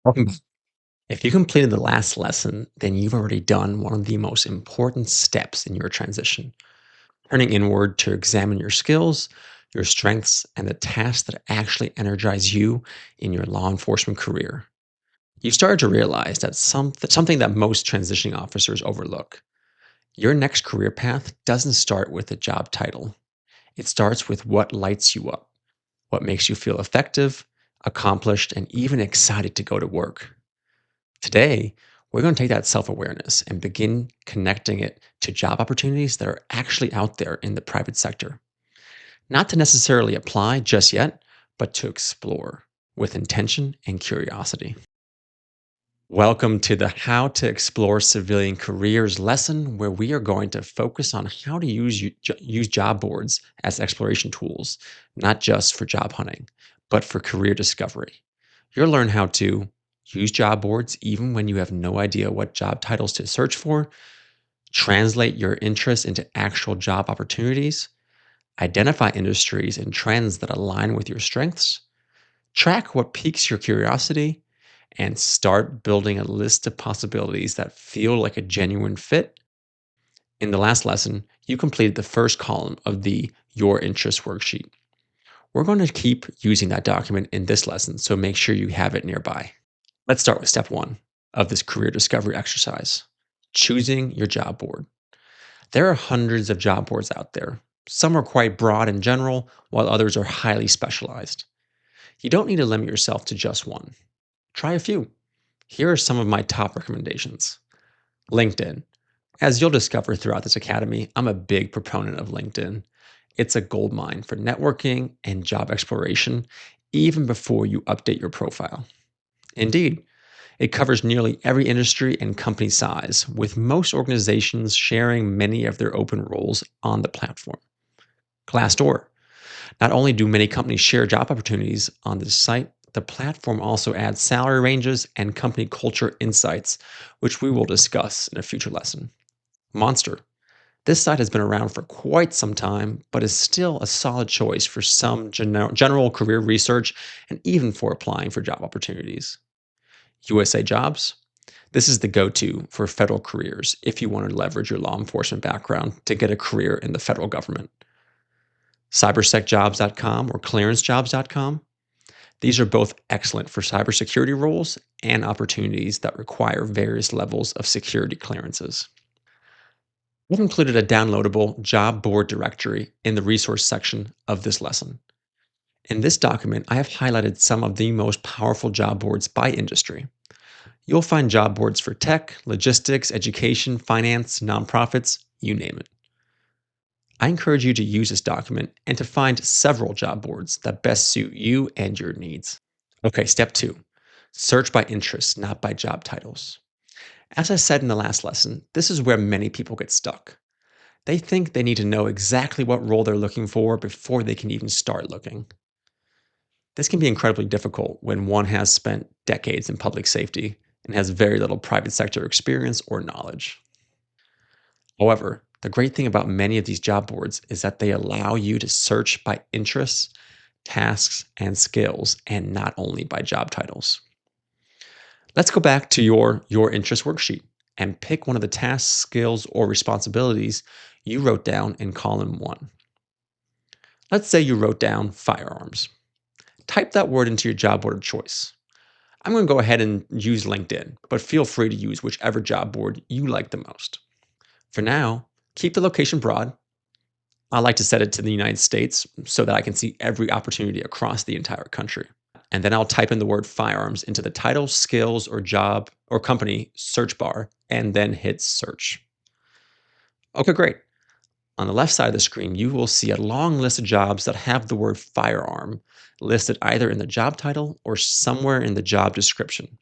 Welcome back. If you completed the last lesson, then you've already done one of the most important steps in your transition, turning inward to examine your skills, your strengths, and the tasks that actually energize you in your law enforcement career. You started to realize that something that most transitioning officers overlook. Your next career path doesn't start with a job title. It starts with what lights you up, what makes you feel effective, accomplished, and even excited to go to work. Today, we're going to take that self awareness and begin connecting it to job opportunities that are actually out there in the private sector. Not to necessarily apply just yet, but to explore with intention and curiosity. Welcome to the How to Explore Civilian Careers lesson, where we are going to focus on how to use job boards as exploration tools, not just for job hunting, but for career discovery. You'll learn how to use job boards even when you have no idea what job titles to search for, translate your interests into actual job opportunities, identify industries and trends that align with your strengths, track what piques your curiosity, and start building a list of possibilities that feel like a genuine fit. In the last lesson, you completed the first column of the Your Interests Worksheet. We're going to keep using that document in this lesson, so make sure you have it nearby. Let's start with step one of this career discovery exercise, choosing your job board. There are hundreds of job boards out there. Some are quite broad and general, while others are highly specialized. You don't need to limit yourself to just one. Try a few. Here are some of my top recommendations. LinkedIn. As you'll discover throughout this academy, I'm a big proponent of LinkedIn. It's a goldmine for networking and job exploration, even before you update your profile. Indeed, it covers nearly every industry and company size, with most organizations sharing many of their open roles on the platform. Glassdoor. Not only do many companies share job opportunities on this site, the platform also adds salary ranges and company culture insights, which we will discuss in a future lesson. Monster. This site has been around for quite some time, but is still a solid choice for some general career research and even for applying for job opportunities. USA Jobs. This is the go to for federal careers if you want to leverage your law enforcement background to get a career in the federal government. Cybersecjobs.com or clearancejobs.com. These are both excellent for cybersecurity roles and opportunities that require various levels of security clearances. We've included a downloadable job board directory in the resource section of this lesson. In this document, I have highlighted some of the most powerful job boards by industry. You'll find job boards for tech, logistics, education, finance, nonprofits, you name it. I encourage you to use this document and to find several job boards that best suit you and your needs. Okay, step two, search by interest, not by job titles. As I said in the last lesson, this is where many people get stuck. They think they need to know exactly what role they're looking for before they can even start looking. This can be incredibly difficult when one has spent decades in public safety and has very little private sector experience or knowledge. However, the great thing about many of these job boards is that they allow you to search by interests, tasks, and skills, and not only by job titles. Let's go back to your interest worksheet and pick one of the tasks, skills, or responsibilities you wrote down in column one. Let's say you wrote down firearms. Type that word into your job board of choice. I'm going to go ahead and use LinkedIn, but feel free to use whichever job board you like the most. For now, keep the location broad. I like to set it to the United States so that I can see every opportunity across the entire country. And then I'll type in the word firearms into the title, skills, or job or company search bar, and then hit search. Okay, great. On the left side of the screen, you will see a long list of jobs that have the word firearm listed either in the job title or somewhere in the job description.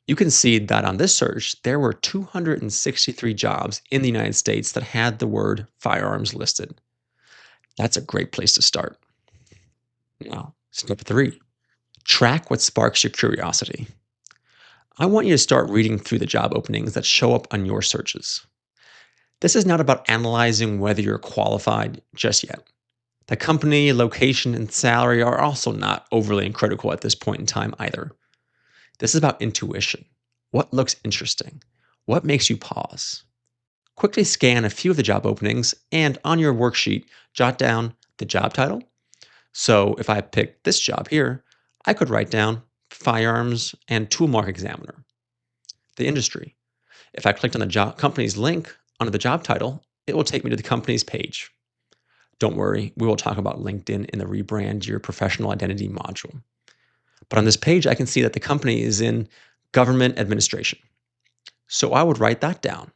You can see that on this search, there were 263 jobs in the United States that had the word firearms listed. That's a great place to start. Now, step three, track what sparks your curiosity. I want you to start reading through the job openings that show up on your searches. This is not about analyzing whether you're qualified just yet. The company, location, and salary are also not overly critical at this point in time either. This is about intuition. What looks interesting? What makes you pause? Quickly scan a few of the job openings and on your worksheet, jot down the job title. So if I pick this job here, I could write down firearms and tool mark examiner. The industry. If I clicked on the job company's link under the job title, it will take me to the company's page. Don't worry, we will talk about LinkedIn in the Rebrand Your Professional Identity module. But on this page, I can see that the company is in government administration. So I would write that down.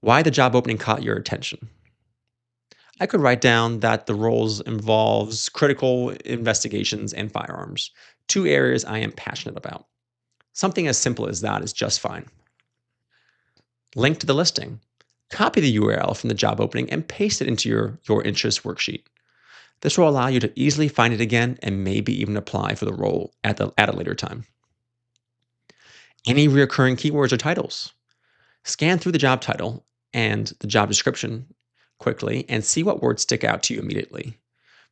Why the job opening caught your attention? I could write down that the roles involves critical investigations and firearms, two areas I am passionate about. Something as simple as that is just fine. Link to the listing. Copy the URL from the job opening and paste it into your Interests worksheet. This will allow you to easily find it again and maybe even apply for the role at a later time. Any recurring keywords or titles. Scan through the job title and the job description quickly and see what words stick out to you immediately.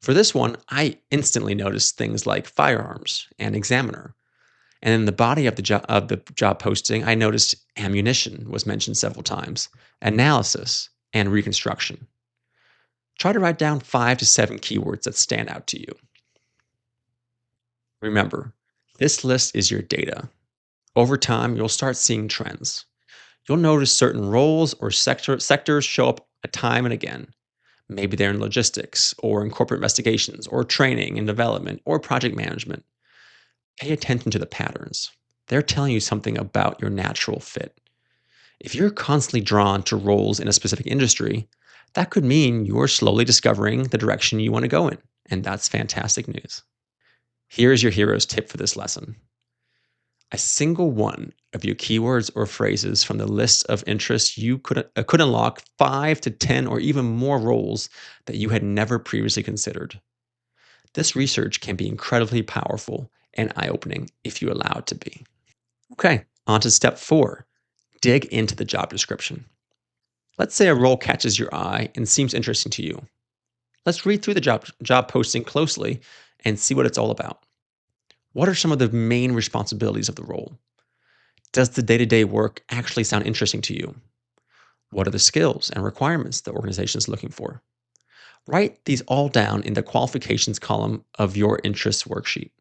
For this one, I instantly noticed things like firearms and examiner. And in the body of the job posting, I noticed ammunition was mentioned several times, analysis, and reconstruction. Try to write down 5 to 7 keywords that stand out to you. Remember, this list is your data. Over time, you'll start seeing trends. You'll notice certain roles or sectors show up time and again. Maybe they're in logistics or in corporate investigations or training and development or project management. Pay attention to the patterns. They're telling you something about your natural fit. If you're constantly drawn to roles in a specific industry, that could mean you're slowly discovering the direction you want to go in. And that's fantastic news. Here's your hero's tip for this lesson. A single one of your keywords or phrases from the list of interests you could unlock 5 to 10 or even more roles that you had never previously considered. This research can be incredibly powerful and eye-opening if you allow it to be. Okay, on to step 4. Dig into the job description. Let's say a role catches your eye and seems interesting to you. Let's read through the job posting closely and see what it's all about. What are some of the main responsibilities of the role? Does the day-to-day work actually sound interesting to you? What are the skills and requirements the organization is looking for? Write these all down in the qualifications column of your interests worksheet.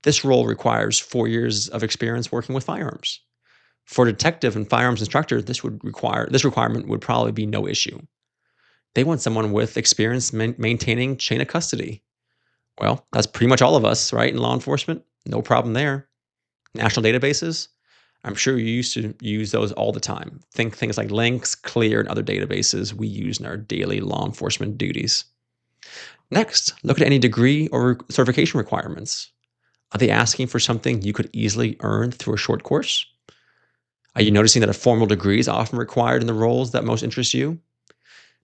This role requires 4 years of experience working with firearms. For a detective and firearms instructor, this requirement would probably be no issue. They want someone with experience maintaining chain of custody. Well, that's pretty much all of us, right? In law enforcement, no problem there. National databases, I'm sure you used to use those all the time. Think things like Links, Clear, and other databases we use in our daily law enforcement duties. Next, look at any degree or certification requirements. Are they asking for something you could easily earn through a short course? Are you noticing that a formal degree is often required in the roles that most interest you?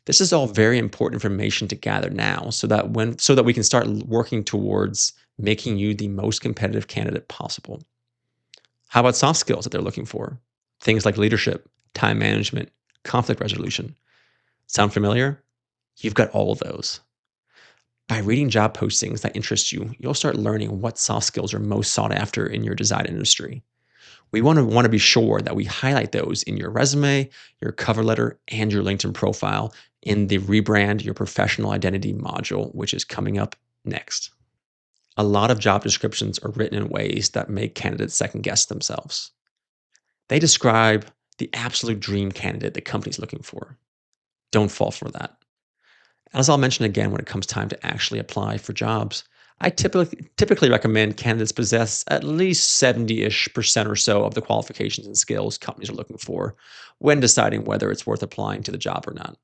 This is all very important information to gather now so that we can start working towards making you the most competitive candidate possible. How about soft skills that they're looking for? Things like leadership, time management, conflict resolution. Sound familiar? You've got all of those. By reading job postings that interest you, you'll start learning what soft skills are most sought after in your desired industry. We want to be sure that we highlight those in your resume, your cover letter, and your LinkedIn profile in the Rebrand Your Professional Identity module, which is coming up next. A lot of job descriptions are written in ways that make candidates second guess themselves. They describe the absolute dream candidate the company's looking for. Don't fall for that. As I'll mention again when it comes time to actually apply for jobs, I typically recommend candidates possess at least 70-ish% or so of the qualifications and skills companies are looking for when deciding whether it's worth applying to the job or not.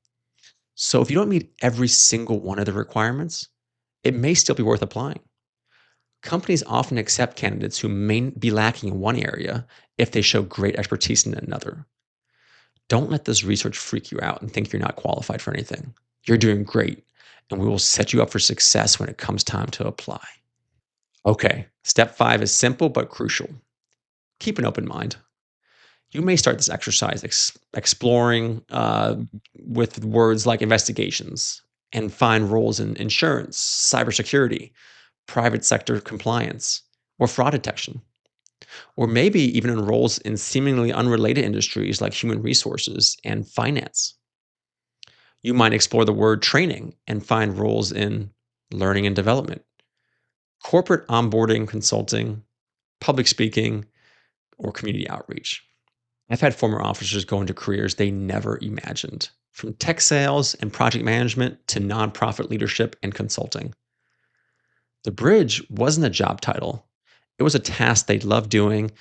So if you don't meet every single one of the requirements, it may still be worth applying. Companies often accept candidates who may be lacking in one area if they show great expertise in another. Don't let this research freak you out and think you're not qualified for anything. You're doing great, and we will set you up for success when it comes time to apply. Okay, step 5 is simple but crucial. Keep an open mind. You may start this exercise exploring with words like investigations and find roles in insurance, cybersecurity, private sector compliance, or fraud detection, or maybe even in roles in seemingly unrelated industries like human resources and finance. You might explore the word training and find roles in learning and development, corporate onboarding, consulting, public speaking, or community outreach. I've had former officers go into careers they never imagined, from tech sales and project management to nonprofit leadership and consulting. The bridge wasn't a job title, it was a task they loved doing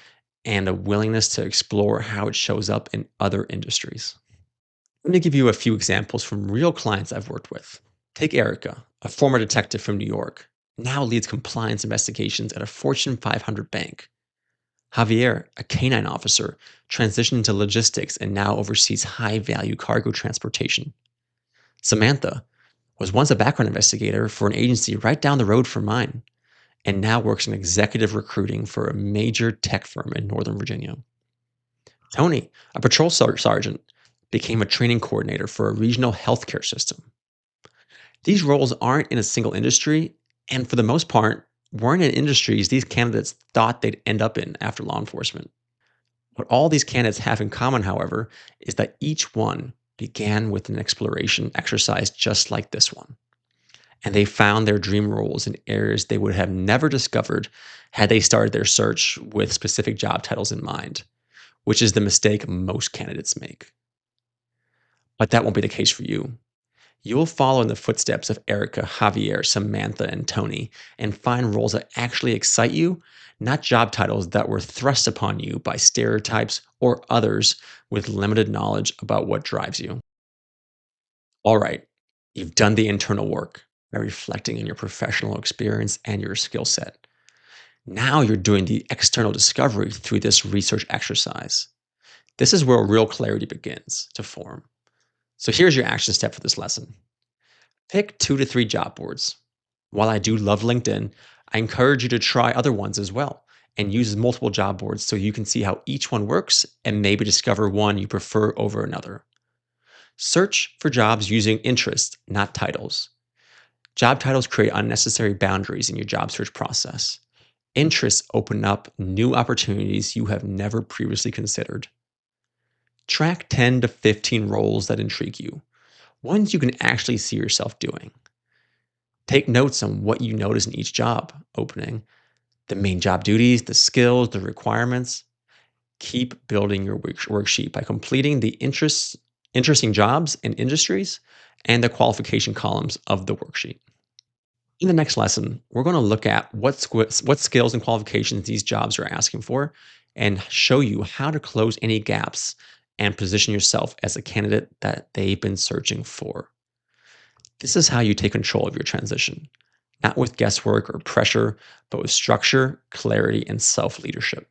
and a willingness to explore how it shows up in other industries. Let me give you a few examples from real clients I've worked with. Take Erica, a former detective from New York, now leads compliance investigations at a Fortune 500 bank. Javier, a canine officer, transitioned into logistics and now oversees high value cargo transportation. Samantha was once a background investigator for an agency right down the road from mine and now works in executive recruiting for a major tech firm in Northern Virginia. Tony, a patrol sergeant, became a training coordinator for a regional healthcare system. These roles aren't in a single industry, and for the most part, weren't in industries these candidates thought they'd end up in after law enforcement. What all these candidates have in common, however, is that each one began with an exploration exercise just like this one. And they found their dream roles in areas they would have never discovered had they started their search with specific job titles in mind, which is the mistake most candidates make. But that won't be the case for you. You'll follow in the footsteps of Erica, Javier, Samantha, and Tony and find roles that actually excite you, not job titles that were thrust upon you by stereotypes or others with limited knowledge about what drives you. All right, you've done the internal work by reflecting on your professional experience and your skill set. Now you're doing the external discovery through this research exercise. This is where real clarity begins to form. So here's your action step for this lesson. Pick 2 to 3 job boards. While I do love LinkedIn, I encourage you to try other ones as well and use multiple job boards so you can see how each one works and maybe discover one you prefer over another. Search for jobs using interests, not titles. Job titles create unnecessary boundaries in your job search process. Interests open up new opportunities you have never previously considered. Track 10 to 15 roles that intrigue you, ones you can actually see yourself doing. Take notes on what you notice in each job opening, the main job duties, the skills, the requirements. Keep building your worksheet by completing the interesting jobs and industries and the qualification columns of the worksheet. In the next lesson, we're going to look at what skills and qualifications these jobs are asking for and show you how to close any gaps and position yourself as a candidate that they've been searching for. This is how you take control of your transition, not with guesswork or pressure, but with structure, clarity, and self leadership.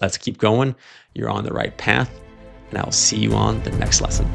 Let's keep going. You're on the right path, and I'll see you on the next lesson.